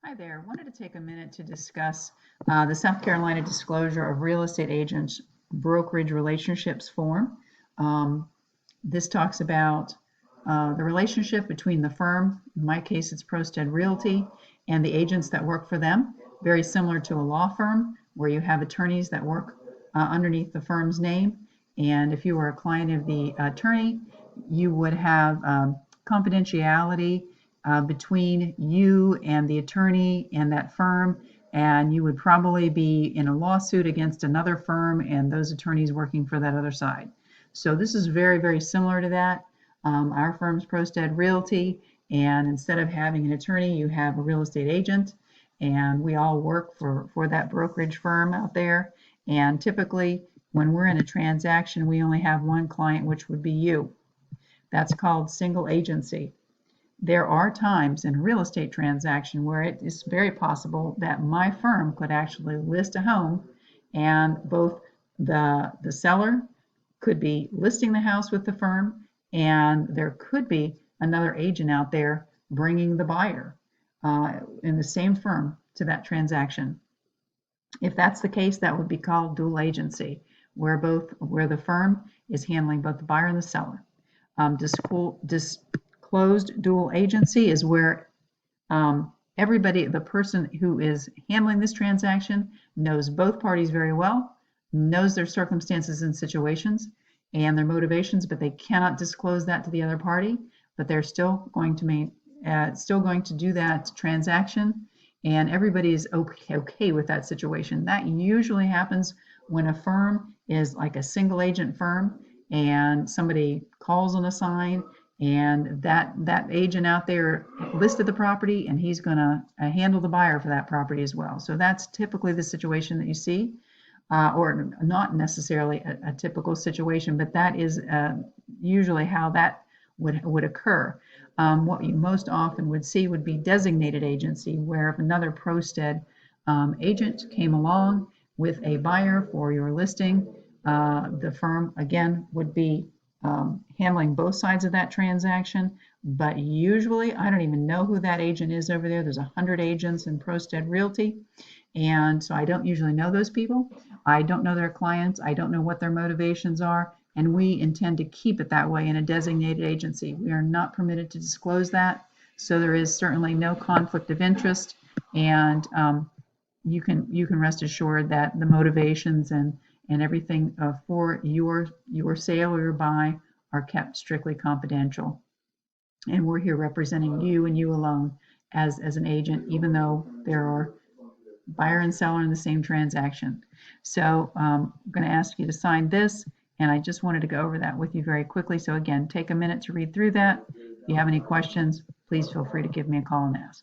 Hi there. Wanted to take a minute to discuss the South Carolina Disclosure of Real Estate Agents Brokerage Relationships form. This talks about the relationship between the firm, in my case it's Prosted Realty, and the agents that work for them. Very similar to a law firm where you have attorneys that work underneath the firm's name. And if you were a client of the attorney, you would have confidentiality between you and the attorney and that firm, and you would probably be in a lawsuit against another firm and those attorneys working for that other side. So this is very, very similar to that. Our firm's Prosted Realty, and instead of having an attorney, you have a real estate agent, and we all work for that brokerage firm out there. And typically, when we're in a transaction, we only have one client, which would be you. That's called single agency. There are times in a real estate transaction where it is very possible that my firm could actually list a home, and both the seller could be listing the house with the firm, and there could be another agent out there bringing the buyer in the same firm to that transaction. If that's the case, that would be called dual agency, where the firm is handling both the buyer and the seller. Disclosed dual agency is where everybody, the person who is handling this transaction, knows both parties very well, knows their circumstances and situations and their motivations, but they cannot disclose that to the other party. But they're still going to do that transaction, and everybody is okay with that situation. That usually happens when a firm is like a single agent firm, and somebody calls on a sign, and that agent out there listed the property, and he's going to handle the buyer for that property as well. So that's typically the situation that you see, or not necessarily a typical situation, but that is usually how that would occur. What you most often would see would be designated agency, where if another Prosted agent came along with a buyer for your listing, the firm again would be handling both sides of that transaction. But usually, I don't even know who that agent is over there. There's 100 agents in Prosted Realty, and so I don't usually know those people. I don't know their clients. I don't know what their motivations are, and we intend to keep it that way in a designated agency. We are not permitted to disclose that, so there is certainly no conflict of interest, and you can rest assured that the motivations and everything for your sale or your buy are kept strictly confidential. And we're here representing you and you alone as an agent, even though there are buyer and seller in the same transaction. So I'm going to ask you to sign this, and I just wanted to go over that with you very quickly. So again, take a minute to read through that. If you have any questions, please feel free to give me a call and ask.